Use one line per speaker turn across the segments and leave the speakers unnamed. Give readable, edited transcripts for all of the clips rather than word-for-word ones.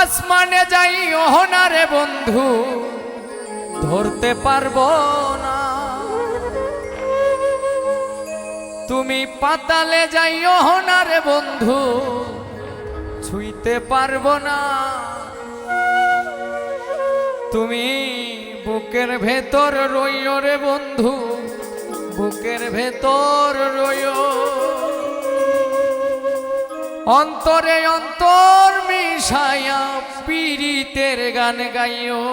আসমানে যাইও না রে বন্ধু, ধরতে পারবো না। তুমি পাতালে যাইও না রে বন্ধু, ছুঁইতে পারবো না। তুমি বুকের ভেতর রইও রে বন্ধু, বুকের ভেতর রইও। অন্তরে অন্তর মিশাইয়া পীড়িতের গান গাইও।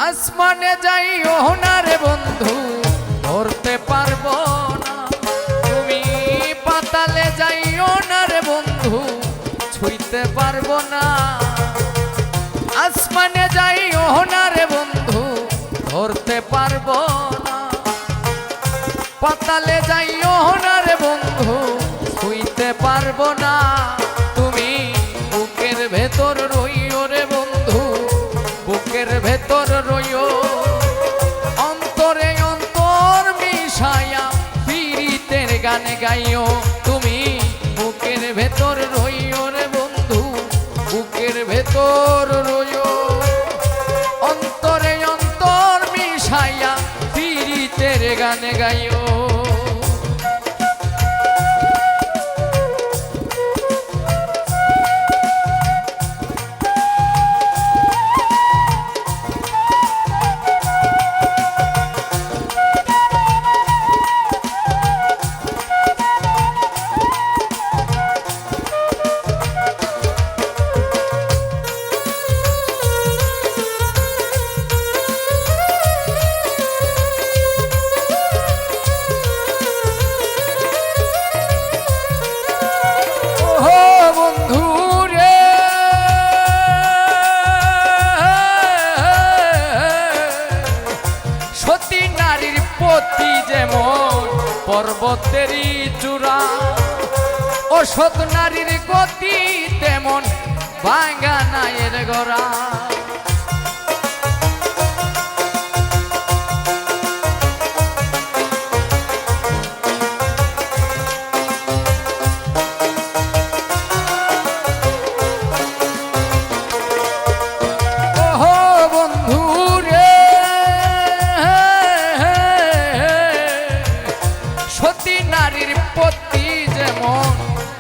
আসমানে যাইও না রে বন্ধু, ধরতে পারবো না। তুমি পাতালে যাইও না রে বন্ধু, ছুঁইতে পারবো না। আসমানে যাইও না রে বন্ধু, ধরতে পারবো না। পাতালে যাইও না রে বন্ধু, ছুঁইতে পারবো না। তুমি বুকের ভেতর রইও রে বন্ধু, বুকের ভেতর রইও। অন্তরে অন্তর মিশাইয়া পীড়িতের গান গাইও। তুমি বুকের ভেতর রইও রে বন্ধু, বুকের ভেতর রইও। অন্তরে অন্তর মিশাইয়া পীড়িতের গান গাইও। পর্বতেরই চূড়া, অসৎ নারীর গতি তেমন ভাঙা নায়ের গড়া।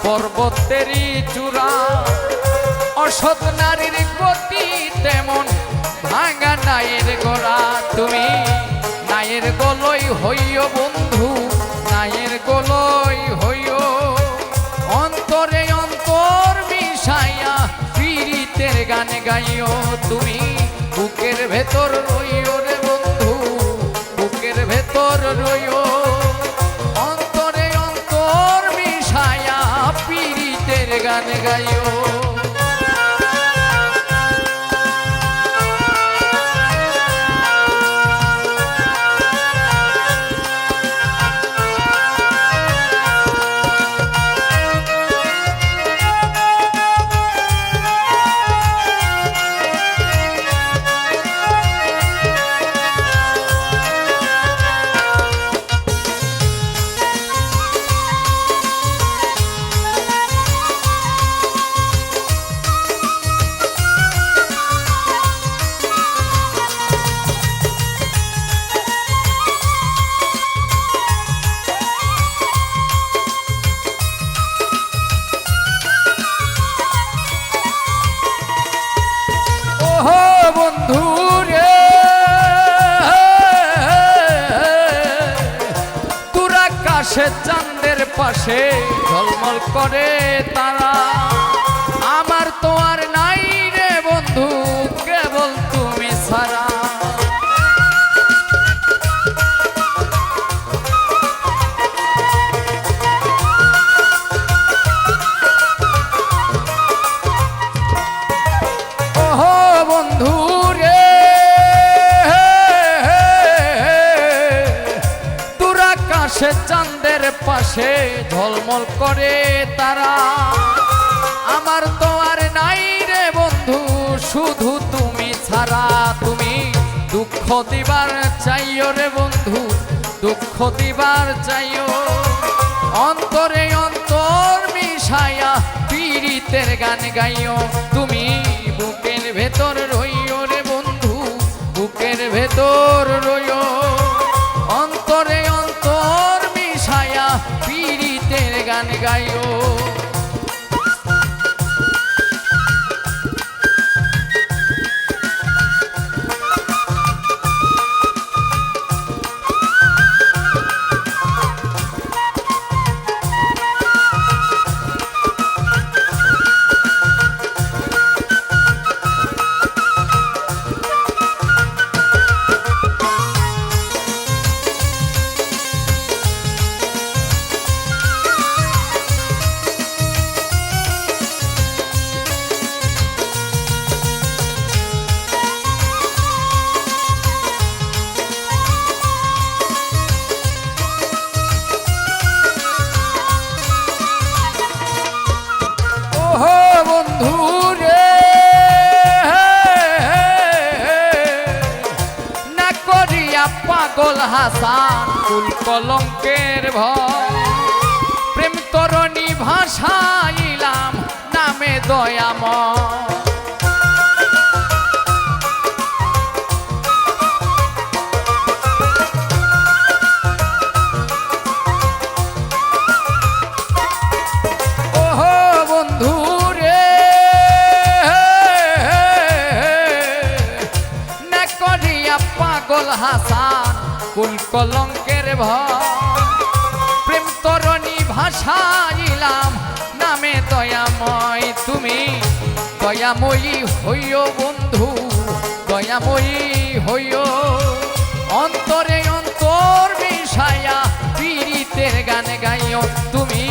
পর্বতেরই চূড়া, অসৎ নারীর গতি তেমন ভাঙা নায়ের গোড়া। তুমি নায়ের গলই হইও বন্ধু, নায়ের গলই হইও। অন্তরে অন্তর মিশাইয়া পীড়িতের গান গাইও। তুমি বুকের ভেতর রইও রে বন্ধু, বুকের ভেতর রইও। গান গাইও। সে চাঁদের পাশে ঝলমল করে তারা। আমার তো আর নাই রে বন্ধু, কেবল তুমি ছাড়া। ওহো বন্ধু রে, দূর আকাশে চাঁদের পাশে ঝলমল করে তারা। আমার তো আর নাই রে বন্ধু, শুধু তুমি ছাড়া। তুমি দুঃখ দিবার চাইও রে বন্ধু, দুঃখ দিবার চাইও। অন্তরে অন্তর মিশাইয়া পীড়িতের গান গাইও তুমি বুকের ভেতর রইও রে বন্ধু বুকের ভেতর রইও অন্তরে অন্তর মিশায়া পীড়িতের গান গাইও পাগল হাসান কুল কলঙ্কের ভয় প্রেম তরণী ভাষাইলাম নামে দয়াময় ওহো বন্ধু রে না করিয়া পাগল হাসান কুল কলঙ্কের ভয় প্রেম তরণী ভাষাইলাম নামে দয়াময় তুমি দয়াময়ী হইও বন্ধু দয়াময়ী হইও অন্তরে অন্তর মিশায়া পীড়িতের গান গাইও তুমি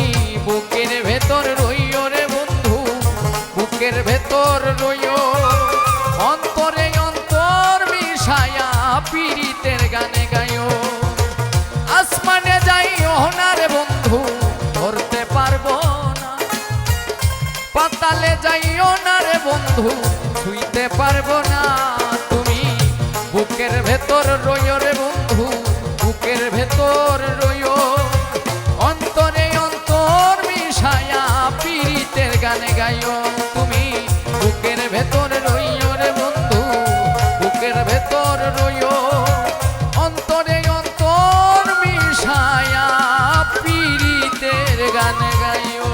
বুকের ভেতর রইও রে বন্ধু বুকের ভেতর রইও অন্তরে অন্তর মিশায়া পীড়িতের গানে গাইও আসমানে যাইও না রে বন্ধু ধরতে পারবো না পাতালে যাইও না রে বন্ধু ছুঁইতে পারবো না তুমি বুকের ভেতর রইও রে বন্ধু বুকের ভেতর রইও অন্তরে অন্তর মিশায়া পীড়িতের গানে গাইও তুমি বুকের ভেতর রইও রে বন্ধু বুকের ভেতর রইও অন্তরে অন্তর মিশায়া পীড়িতের গান গাইও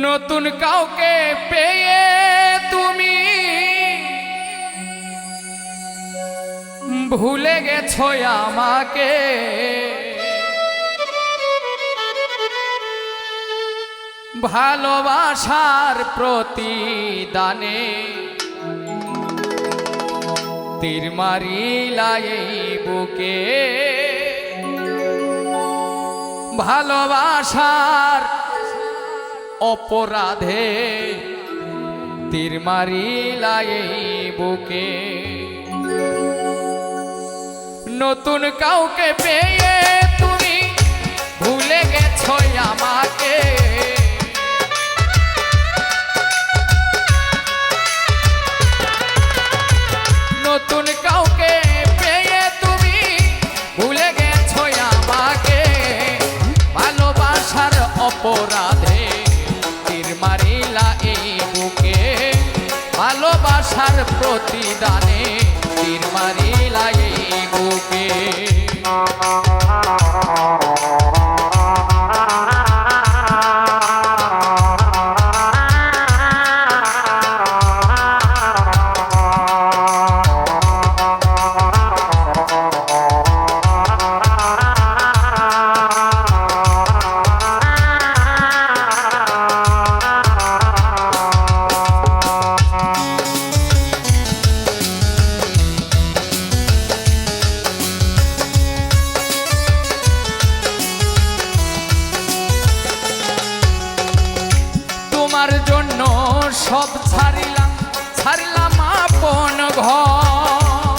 নতুন কাউকে পেয়ে তুমি ভুলে গেছো আমাকে ভালোবাসার প্রতিদানে তীর মারিলা এই বুকে ভালোবাসার অপরাধে তীর মারিলা এই বুকে নতুন কাউকে পেয়ে তুমি ভুলে গেছো আমাকে নতুন কাউকে পেয়ে তুমি ভুলে গেছো আমাকে ভালোবাসার অপরাধে তীর মারিলা এই বুকে ভালোবাসার প্রতিদানে তীর মারিলা এই বুকে তোমার জন্য সব ছাড়িলাম ছাড়লাম আপন ঘর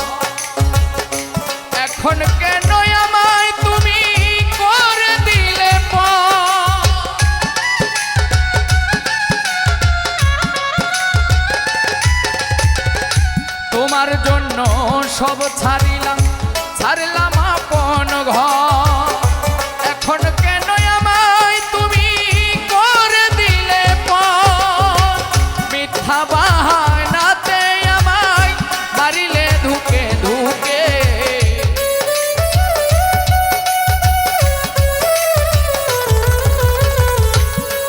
এখন কেন আমায় তুমি করে দিলে পর তোমার জন্য সব ছাড়িলাম, ছাড়লাম আপন ঘর। এখন কেন আমায় তুমি করে দিলে পর? মিথ্যা বাহানাতে আমায় মারিলে ধুকে ধুকে।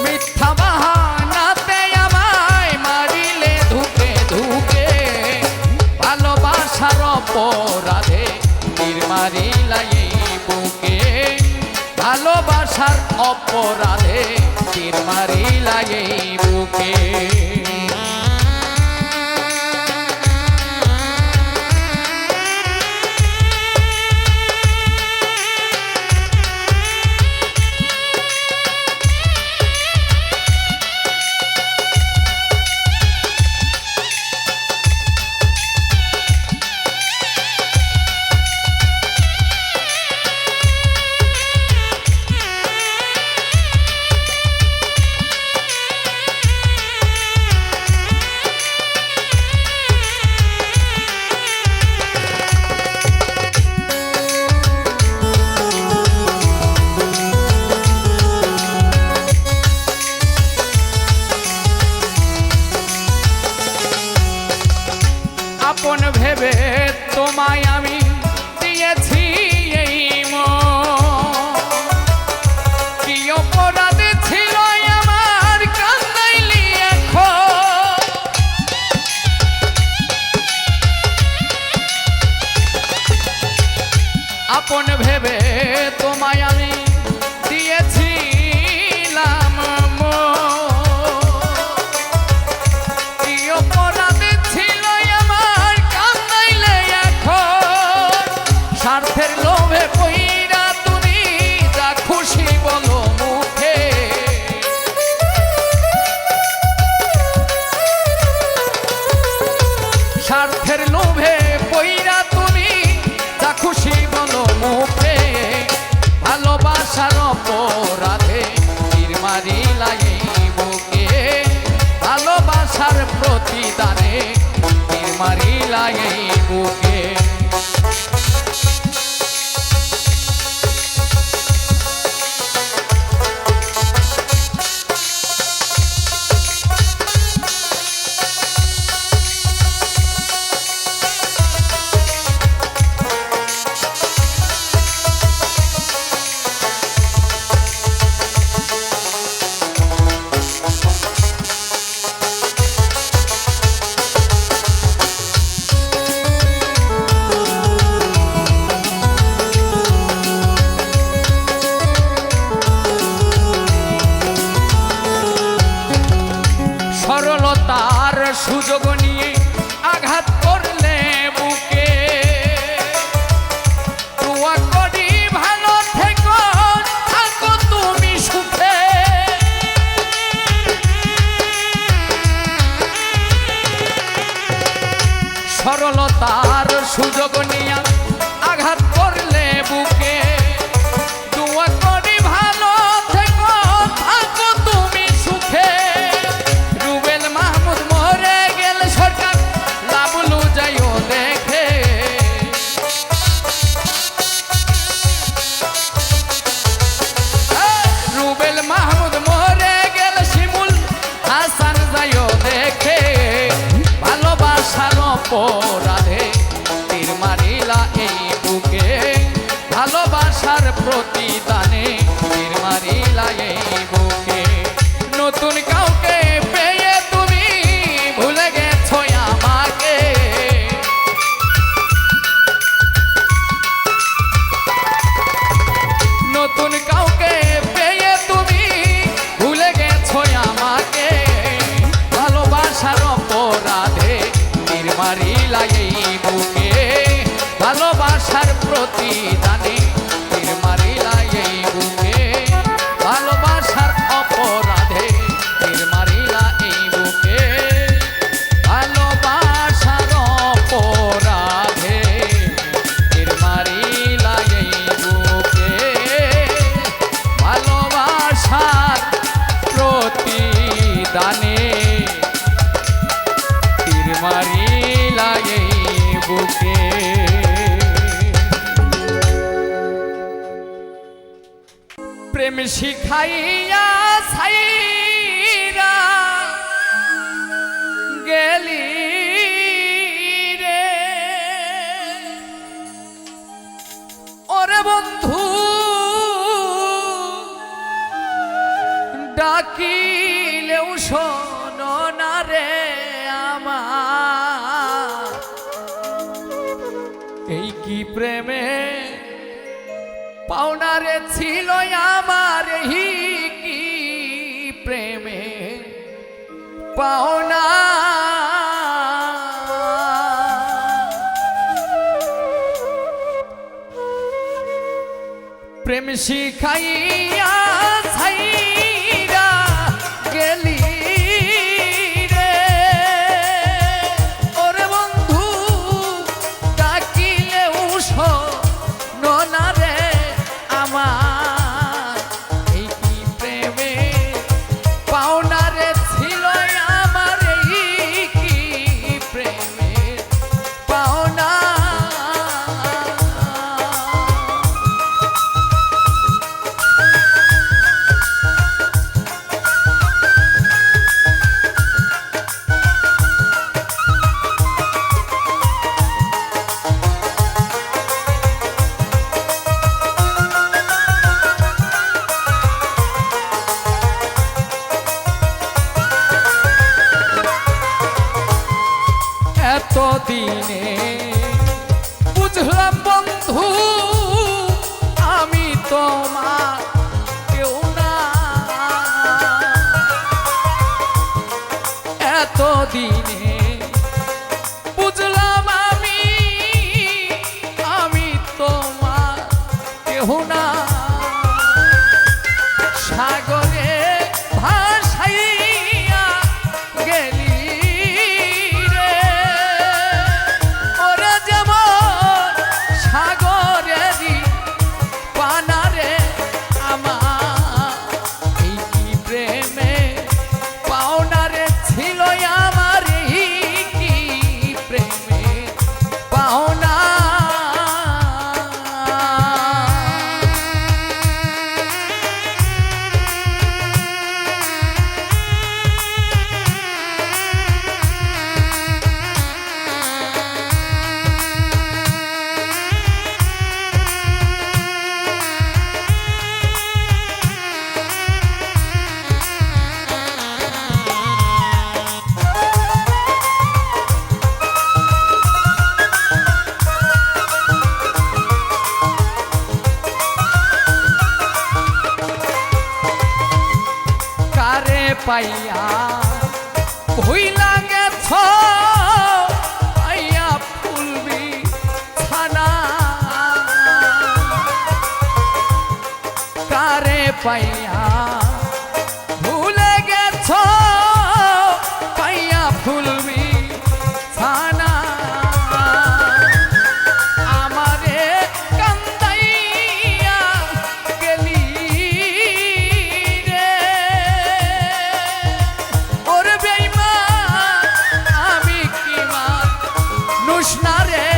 মিথ্যা বাহানাতে আমায় মারিলে ধুকে ধুকে। ভালোবাসার অপরাধে তীর মারিলা এই বুকে। ভালোবাসার অপরাধে তীর মারিলা এই বুকে। আপন ভেবে তোমায় আমি দিয়েছি এই মন। কি অপরাধ ছিল আমার কান্দাইলি এখন? আপন ভেবে তোমায় আমি দিয়েছিলাম মন। কি অপরাধ ছিল স্বার্থের লোভে পইরা তুমি যা খুশি বলো মুখে। স্বার্থের লোভে পইরা তুমি যা খুশি বলো মুখে। ভালোবাসার অপরাধে তীর মারিলা এই বুকে। ভালোবাসার প্রতিদানে তীর মারিলা এই বুকে। সরলতার সুযোগ নিয়ে আঘাত করলে বুকে। দোয়া করি ভালো থেকো, থাকো তুমি সুখে। সরলতার সুযোগ নিয়ে আঘাত করলে বুকে। দোয়া করি ভালো থেকো, থাকো তুমি সুখে। অপরাধে তীর মারিলা এই বুকে। ভালোবাসার প্রতিদানে তীর মারিলা এই বুকে। নতুন কাউকে পেয়ে তুমি ভুলে গেছো আমাকে। নতুন কাউকে পেয়ে তুমি ভুলে গেছো আমাকে। ভালোবাসার অপরাধে তীর মারিলা এই বুকে। ভালোবাসার প্রতিদানে তীর মারিলা এই বুকে। ভালোবাসার অপরাধে তীর মারিলা এই বুকে। ভালোবাসার অপরাধে তীর মারিলা এই বুকে। ভালোবাসার প্রতিদানে তীর মারিলা এই শিখাইয়া ছাইরা গেলি রে ওরে বন্ধু ডাকিলেও শোনো না রে আমার এই কি প্রেমে পাওনারে ছিল আমার এই কি প্রেমে পাওনা প্রেম শিখাইয়া ছাইরা গেলি রে ওরে বন্ধু ডাকিলেও শোনো না রে আমার এই কি প্রেমে পাওনারে ছিল আমার এই কি প্রেমে পাওনা এতদিনে বুঝলাম বন্ধু আমি তোমার কেউ না এতদিনে বুঝলাম আমি তোমার কেউ না সাগরে ভাসাইয়া গেলি পাইয়া ভুইলা গেছ পাইয়া ফুলবি ছানা কারে পাইয়া ভুলে গেছ পাইয়া ফুলবি ছানা আমারে কান্দাইয়া গেলি রে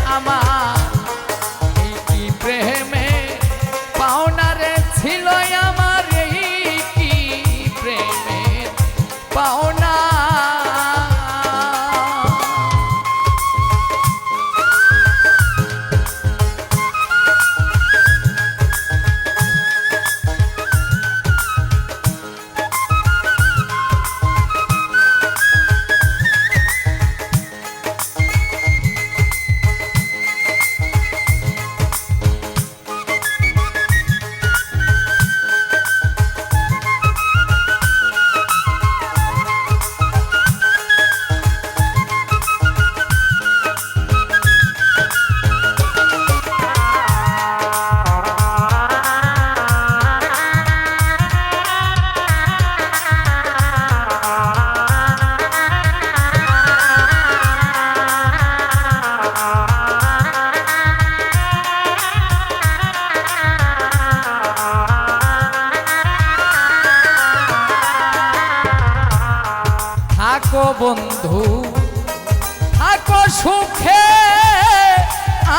আমার এই কি প্রেমে পাওনারে ছিল আমার এই কি প্রেমে পাওনা থাকো বন্ধু থাকো সুখে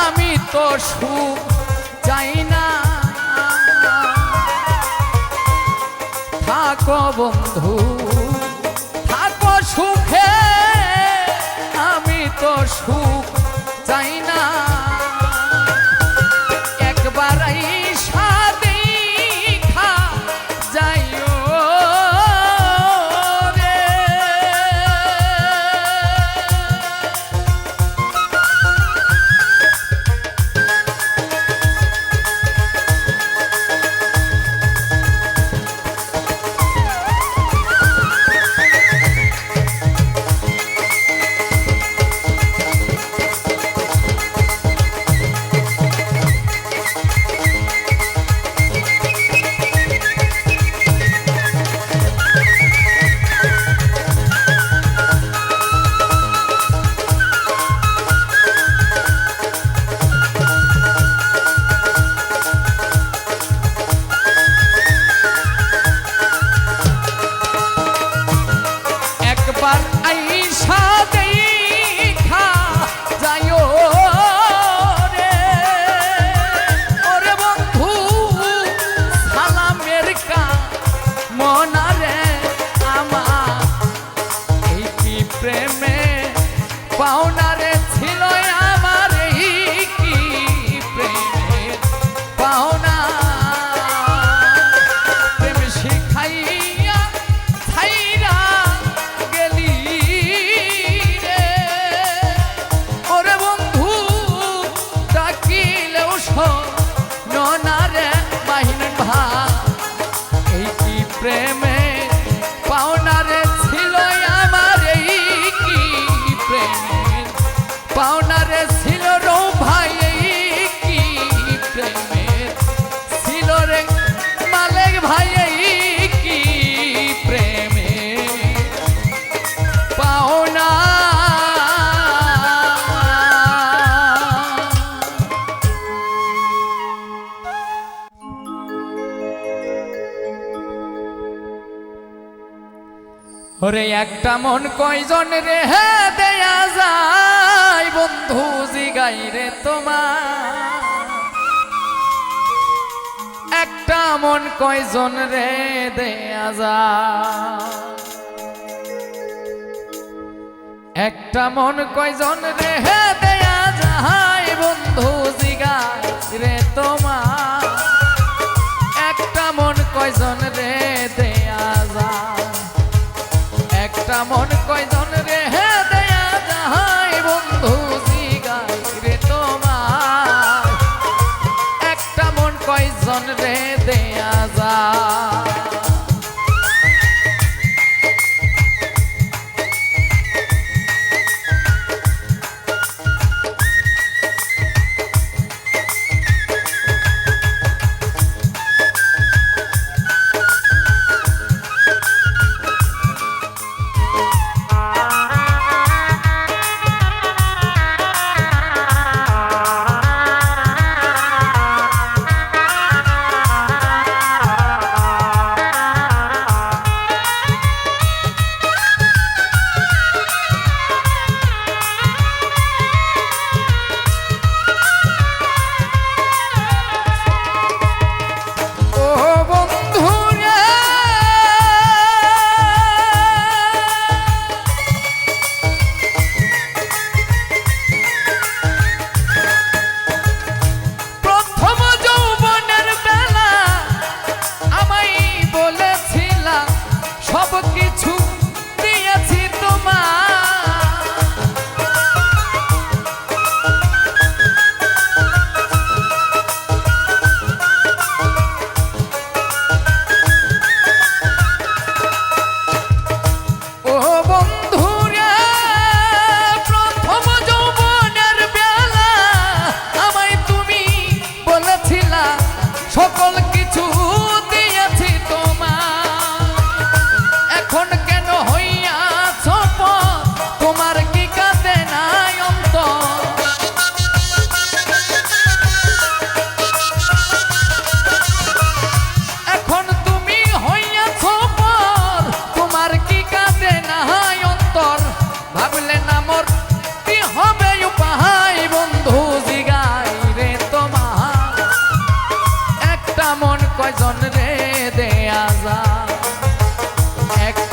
আমি তো সুখ চাই না থাকো বন্ধু থাকো সুখে, আমি তো সুখ চাই না। একবার আইসা দেখা যাইও রে। একবার আইসা দেখা যাইও রে। ওরে বন্ধু সালামের মনারে আমার, এই কি প্রেমে পাওনারে ছিল আমার, এই কি প্রেমে পাওনা। প্রেম শিখাইয়া ছাইরা গেলি রে। ওরে বন্ধু ডাকিলেও শোনো না রে মাহিন ভাই, এই কি প্রেমে পাওনারে ছিল আমার, এই কি প্রেমের পাওনারে ছিল রো ভাই, এই কি প্রেমের ছিল রে মালিক ভাই, এই কি প্রেমের পাওনা। ওরে একটা মন কয়জন রে দেয়া যায়, বন্ধু জিগাই রে তোমার। একটা মন কয়জন রে দেয়া যায়, একটা মন কয়জন রে দেয়া যায়, বন্ধু জিগাই রে তোমার। একটা মন কয়জন রে দেয়া যায়, একটা মন কয়জন রে দেয়া যায়, বন্ধু জিগাই রে তোমার। একটা মন কয়জন রে দেয়া যায়।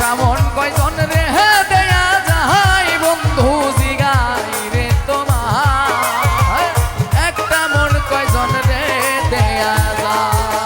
একটা মন কয়জন রে দেয়া যায় বন্ধু জিগাই রে তোমার একটা মন কয়জন রে দেয়া যায়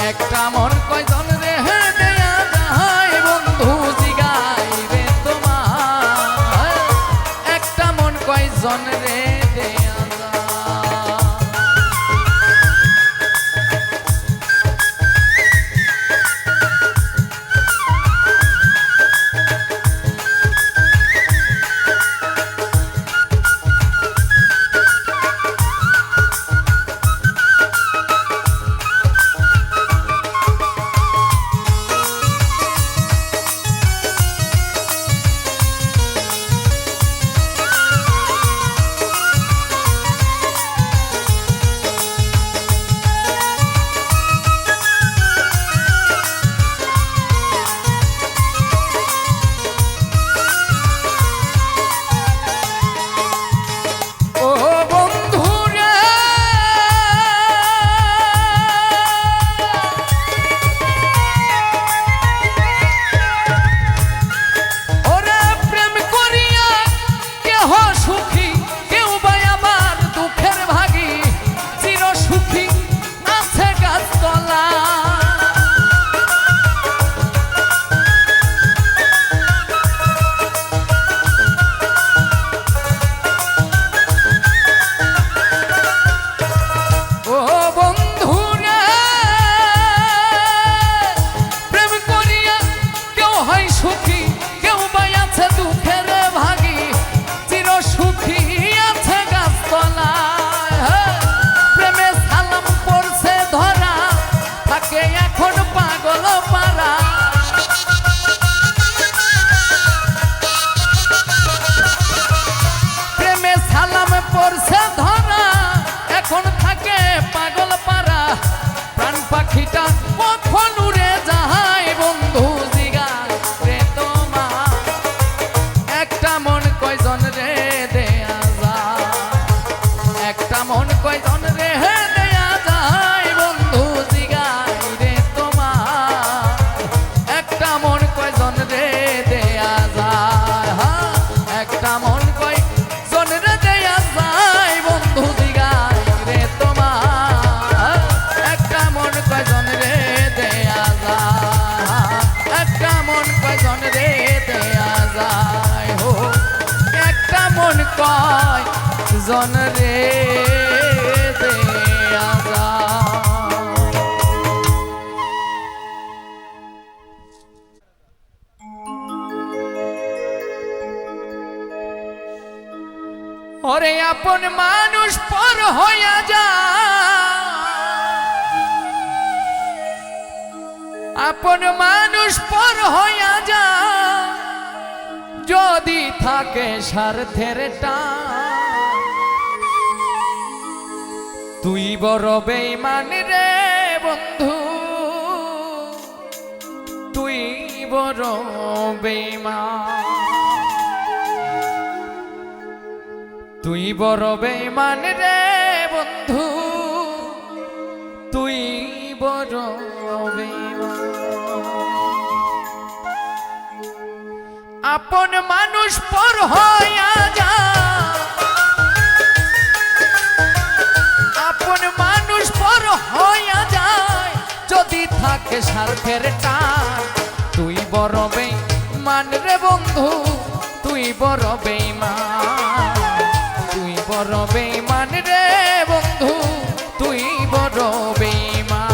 একটা মন কয়জন রে দেয়া যায় বন্ধু জিগাই রে তোমার একটা মন কয়জন রে দেয়া পাখিটা কখন উড়ে যায় বন্ধু জিগাই রে তোমার একটা মন কয়জন রে দেয়া যায় একটা মন কয়জন রে দেয়া যায় বন্ধু জিগাই রে তোমার একটা মন কয়জন রে দেয়া যায় একটা মন কয়জন রে দেয়া যায় বন্ধু জিগাই রে তোমার একটা মন কয়জন রে দেয়া যায় একটা মন কয়জন রে দেয়া যায় হো একটা মন কয়জন রে দেয়া যায়। ওরে আপন মানুষ পর হইয়া যায়, আপন মানুষ পর হইয়া যায় যদি থাকে স্বার্থের টান। তুই বড় বেঈমান রে বন্ধু, তুই বড় বেঈমান, তুই বড় বেঈমান রে বন্ধু, তুই বড় বেঈমান। আপন মানুষ পর হইয়া যায়, আপন মানুষ পর হইয়া যায় যদি থাকে স্বার্থের টান। তুই বড় বেঈমান রে বন্ধু, তুই বড় বেঈমান, তুই বড় বেঈমান রে বন্ধু, তুই বড় বেঈমান।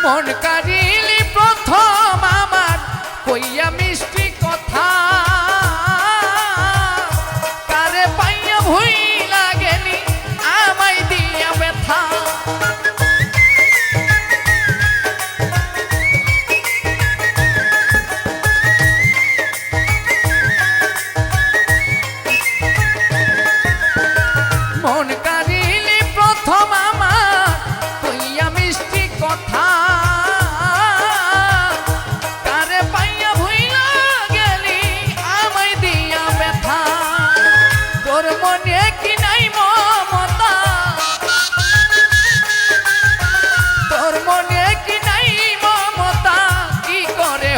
মন কারিলি প্রথম আমার কইয়া মিষ্টি কথা, কারে পাইয়া ভুইলা গেলি আমায় দিয়া ব্যথা। মন কারিলি প্রথম আমার কইয়া মিষ্টি কথা,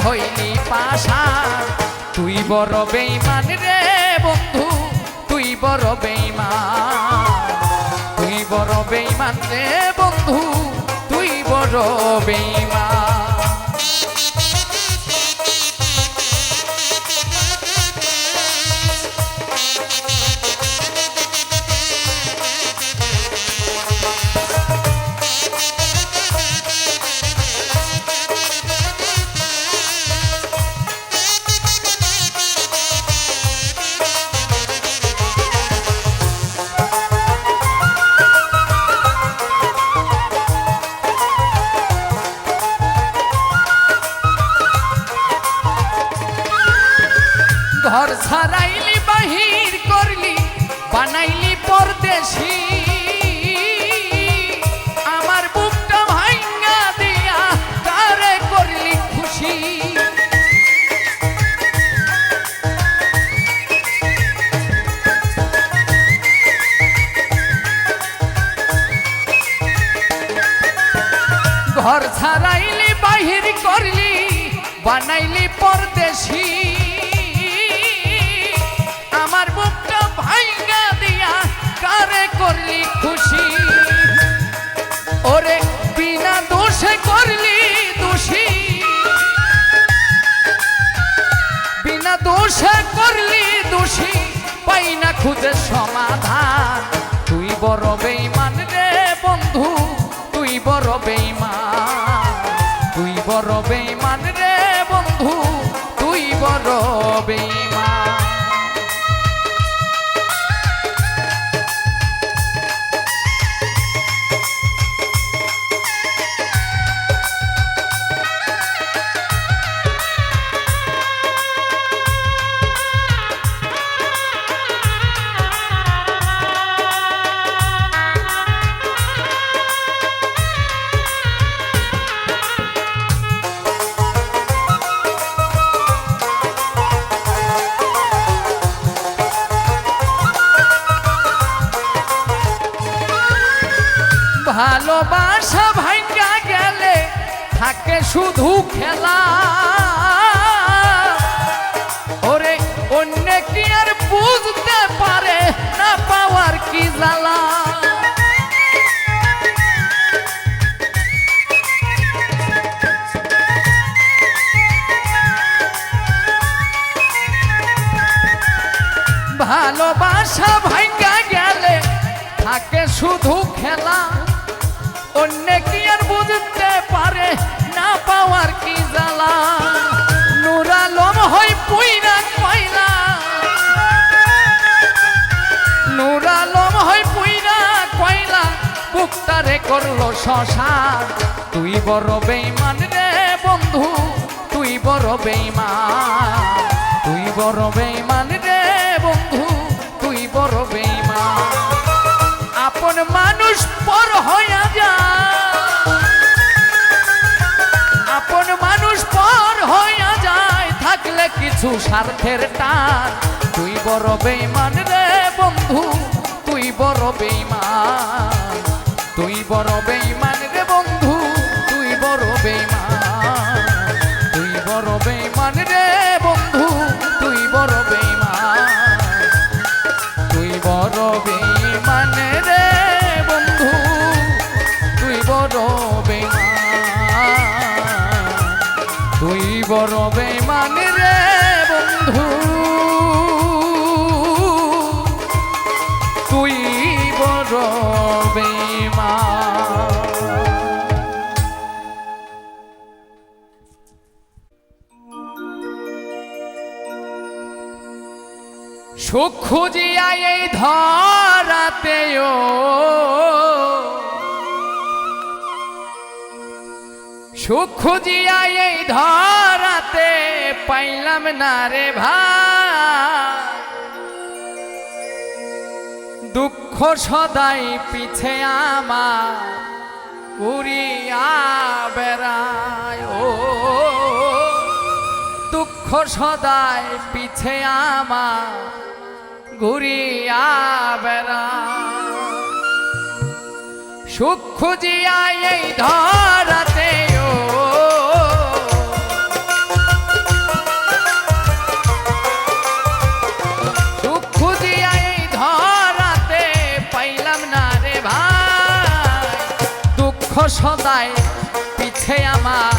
হইলি পাশান। তুই বড় বেঈমান রে বন্ধু, তুই বড় বেঈমান, তুই বড় বেঈমান রে বন্ধু, তুই বড় বেঈমান। ঘর ছাড়াইলি বাহির করলি বানাইলি পরদেশী, আমার বুকটা ভাঙা দিয়া কারে করলি খুশি। ঘর ছাড়াইলি বাহির করলি বানাইলি পরদেশী, আমার বুকটা ভাঙা দিয়া কারে করলি খুশি। ওরে বিনা দোষে করলি দোষী, বিনা দোষে করলি দোষী, পাই না খুঁজে সমাধান। তুই বড় বেঈমান রে বন্ধু, তুই বড় বেঈমান, তুই বড় বেঈমান রে বন্ধু, তুই বড় বেঈমান। ভালোবাসা ভাঙ্গা গেলে থাকে শুধু খেলা, ওরে অন্য কি আর বুঝতে পারে না পাওয়ার ভালোবাসা ভাঙ্গা গেলে থাকে শুধু খেলা, অন্য কি আর বুঝতে পারে না পাওয়ার কি জ্বালা। নূর আলম হয় পুইরা কয়লা, নূর আলম হয় পুইরা কয়লা, বুকটারে করলো শ্মশান। তুই বড় বেঈমান রে বন্ধু, তুই বড় বেঈমান, তুই বড় বেঈমান রে বন্ধু, তুই বড় বেঈমান। আপন মানুষ পর হইয়া যায়, আপন মানুষ পর হইয়া যায়, থাকলে কিছু স্বার্থের টান। তুই বড় বেঈমান রে বন্ধু, তুই বড় বেঈমান, তুই বড় বেঈমান রে বন্ধু, তুই বড় বেঈমান, তুই বড় বেঈমান রে বন্ধু, তুই বড় বেঈমান, তুই বড় বেঈমান রে বন্ধু, তুই বড় বেঈমান, তুই বড় বেঈমান রে বন্ধু, তুই বড় বেঈমান। সুখ খুঁজিয়া এই ধরাতেও সুখ খুঁজিয়া এই ধরাতে পাইলাম না রে ভাই, দুঃখ সদাই পিছে আমার উড়িয়া বেড়ায়। ও দুঃখ সদাই পিছে আমার ঘুরিয়া বেড়ায়। সুখ খুঁজিয়া এই ধরাতে সুখ খুঁজিয়া এই ধরাতে পাইলাম না রে ভাই, দুঃখ সদাই পিছে আমার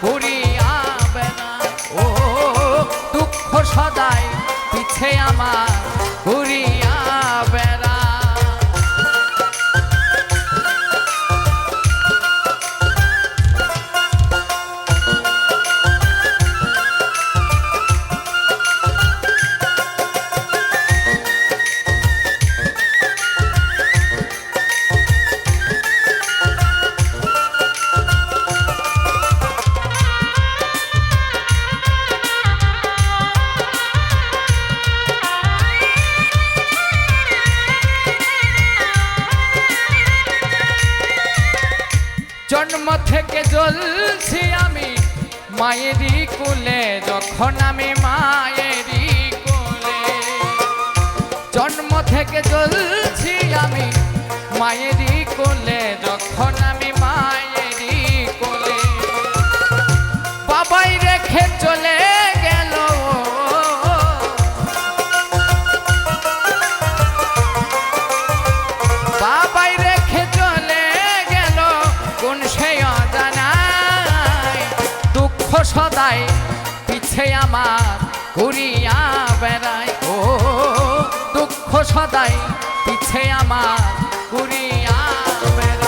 ঘুরিয়া বেড়ায়। ও দুঃখ সদাই পিছে আমার ঘুরিয়া বেড়ায়। জন্ম থেকে জ্বলছি আমি মায়েরই কোলে, যখন আমি মায়েরই কোলে। জন্ম থেকে জ্বলছি আমি মায়েরই কোলে, যখন আমি মায়েরই কোলে। বাবাই রেখে চলে গেল, বাবাই রেখে চলে গেল কোন সে অজানায়। দুঃখ সদাই পিছে আমার ঘুরিয়া বেড়ায়। ও দুঃখ সদাই পিছে আমার ঘুরিয়া বেড়ায়।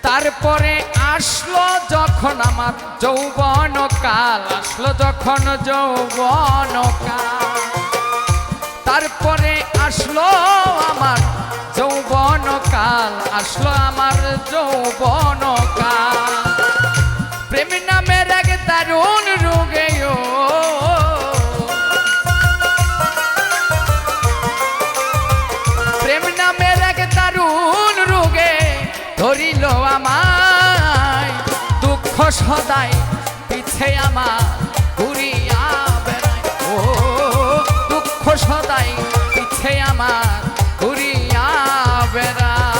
তারপরে আসলো যখন আমার যৌবন কাল, আসলো যখন যৌবন কাল। তারপরে আসলো আমার যৌবন কাল, আসলো আমার যৌবন কাল। প্রেম নামের এক দারুণ রোগে, প্রেম নামের এক দারুণ রোগে ধরিল আমায়। দুঃখ সদাই পিছে পিছে আমার ঘুরিয়া বেড়ায় ও দুঃখ সদাই পিছে আমার ঘুরিয়া বেড়ায়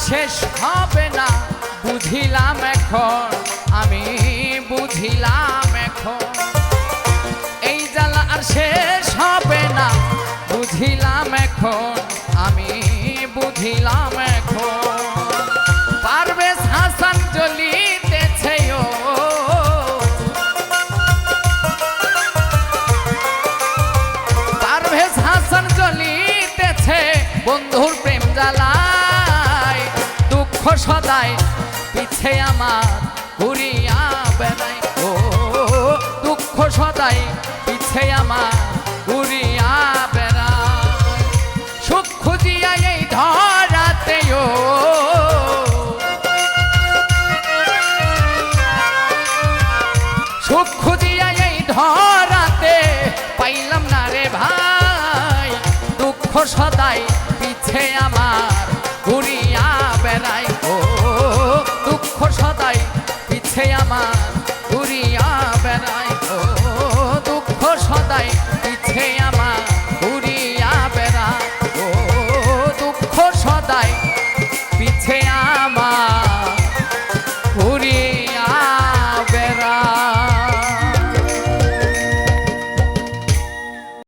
শেষ হবে না বুঝিলাম এখন আমি বুঝিলাম এখন এই জ্বালা আর শেষ হবে না বুঝিলাম এখন আমি বুঝিলাম এখন পারভেজ হাসান জ্বলিতেছে ও পারভেজ হাসান জ্বলিতেছে বন্ধুর প্রেম জ্বালা সদাই পিছে আমার ঘুরিয়া বেড়ায় ও দুঃখ সদাই পিছে আমার ঘুরিয়া বেড়ায় সুখ খুঁজিয়া এই ধরাতে ও সুখ খুঁজিয়া এই ধরাতে পাইলাম না রে ভাই দুঃখ সদাই পিছে আমার